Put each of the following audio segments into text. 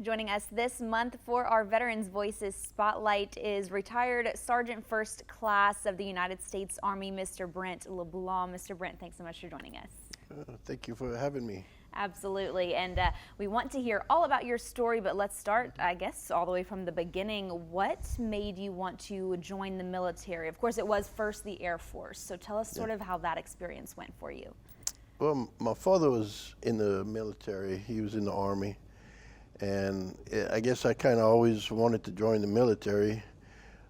Joining us this month for our Veterans Voices Spotlight is retired Sergeant First Class of the United States Army, Mr. Brent LeBlanc. Mr. Brent, thanks so much for joining us. Thank you for having me. Absolutely, and we want to hear all about your story, but let's start, I guess, all the way from the beginning. What made you want to join the military? Of course, it was first the Air Force, so tell us sort of how that experience went for you. Well, my father was in the military. He was in the Army. And I guess I kind of always wanted to join the military.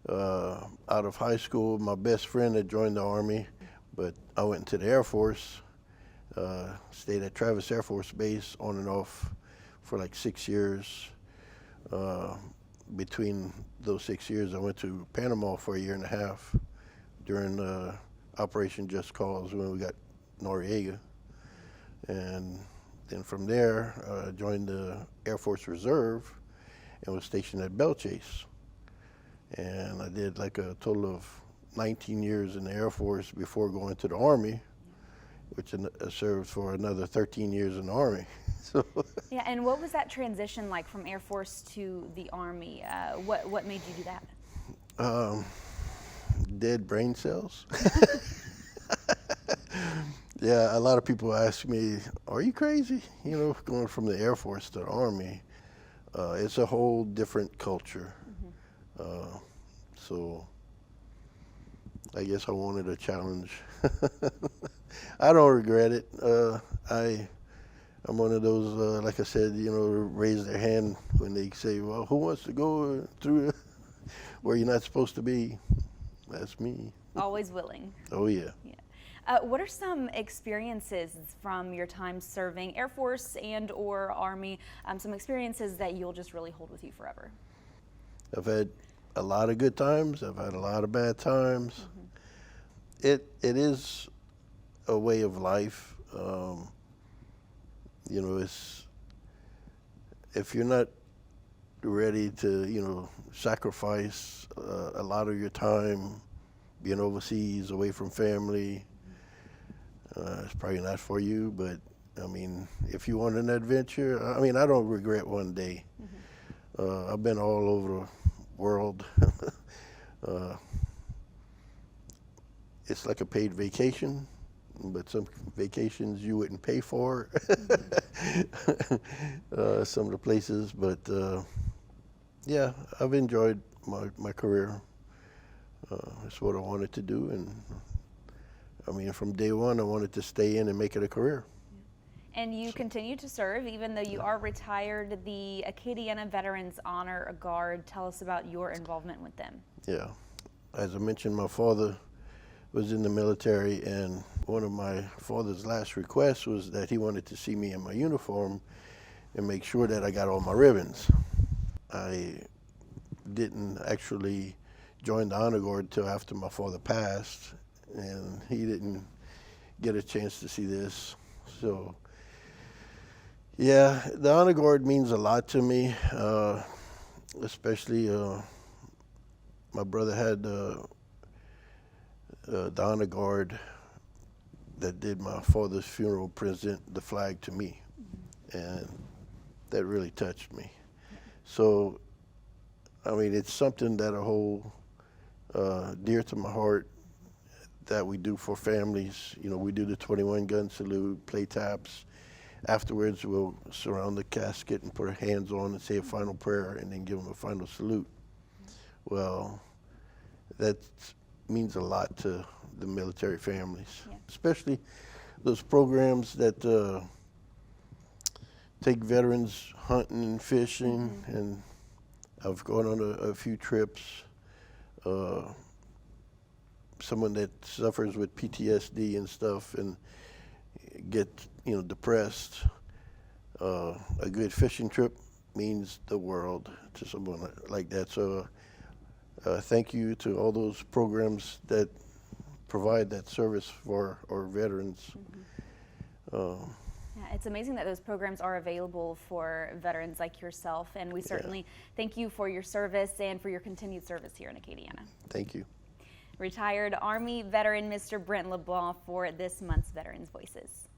Out of high school, my best friend had joined the Army, but I went into the Air Force, stayed at Travis Air Force Base on and off for like 6 years. Between those 6 years, I went to Panama for a year and a half during Operation Just Cause when we got Noriega. And then from there, I joined the Air Force Reserve and was stationed at Belle Chase. And I did like a total of 19 years in the Air Force before going to the Army, which I served for another 13 years in the Army. So yeah, and what was that transition like from Air Force to the Army? What made you do that? Dead brain cells. Yeah, a lot of people ask me, are you crazy? You know, going from the Air Force to the Army, it's a whole different culture. So I guess I wanted a challenge. I don't regret it. I'm one of those, like I said, you know, raise their hand when they say, well, who wants to go through where you're not supposed to be? That's me. Always willing. Oh, yeah. What are some experiences from your time serving Air Force and or Army, some experiences that you'll just really hold with you forever? I've had a lot of good times. I've had a lot of bad times. It is a way of life. You know, if you're not ready to, you know, sacrifice a lot of your time being overseas, away from family, it's probably not for you. But I mean, if you want an adventure, I mean, I don't regret one day. I've been all over the world. It's like a paid vacation, but some vacations you wouldn't pay for. Some of the places, but yeah, I've enjoyed my career. It's what I wanted to do, and I mean, from day one, I wanted to stay in and make it a career. And you continue to serve, even though you are retired, the Acadiana Veterans Honor Guard. Tell us about your involvement with them. Yeah, as I mentioned, my father was in the military, and one of my father's last requests was that he wanted to see me in my uniform and make sure that I got all my ribbons. I didn't actually join the Honor Guard till after my father passed, and he didn't get a chance to see this. So yeah, the Honor Guard means a lot to me, especially my brother had the Honor Guard that did my father's funeral present the flag to me, and that really touched me. So I mean, it's something that I hold dear to my heart, that we do for families. You know, we do the 21 gun salute, play taps. Afterwards, we'll surround the casket and put our hands on and say a final prayer and then give them a final salute. Well, that means a lot to the military families, especially those programs that take veterans hunting and fishing. And I've gone on a few trips. Someone that suffers with PTSD and stuff and get, you know, depressed, a good fishing trip means the world to someone like that. So thank you to all those programs that provide that service for our veterans. Yeah, it's amazing that those programs are available for veterans like yourself, and we certainly thank you for your service and for your continued service here in Acadiana. Thank you. Retired Army veteran Mr. Brent LeBlanc for this month's Veterans Voices.